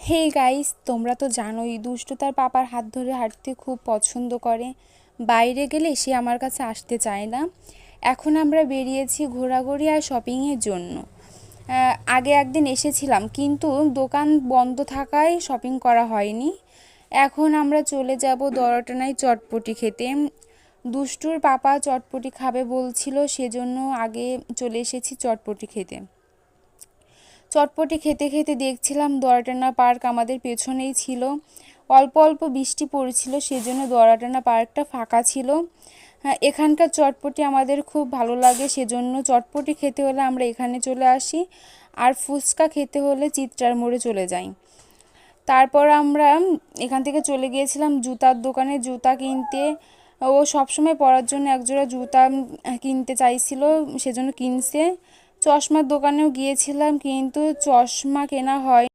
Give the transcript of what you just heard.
Hey guys, তোমরা তো জানোই দুষ্টু তার পাপার হাত ধরে হাঁটতে খুব পছন্দ করে। বাইরে গেলে সে আমার কাছে আসতে চায় না। এখন আমরা বেরিয়েছি ঘোরাঘুরি আর শপিংয়ের জন্য। আগে একদিন এসেছিলাম কিন্তু দোকান বন্ধ থাকায় শপিং করা হয়নি। এখন আমরা চলে যাব দরটানায় চটপটি খেতে। দুষ্টুর পাপা চটপটি খাবে বলছিল, সেজন্য আগে চলে এসেছি চটপটি খেতে। চটপটি খেতে খেতে দেখছিলাম দোয়ারাটানা পার্ক আমাদের পেছনেই ছিল। অল্প অল্প বৃষ্টি পড়ছিল, সেজন্য দোয়ারাটানা পার্কটা ফাঁকা ছিল। হ্যাঁ, এখানকার চটপটি আমাদের খুব ভালো লাগে, সেজন্য চটপটি খেতে হলে আমরা এখানে চলে আসি। আর ফুচকা খেতে হলে চিত্রার মোড়ে চলে যাই। তারপর আমরা এখান থেকে চলে গিয়েছিলাম জুতার দোকানে জুতা কিনতে। ও সবসময় পরার জন্য একজোড়া জুতা কিনতে চাইছিল, সেজন্য কিনছে। চশমার দোকানেও গিয়েছিলাম কিন্তু চশমা কেনা হয়।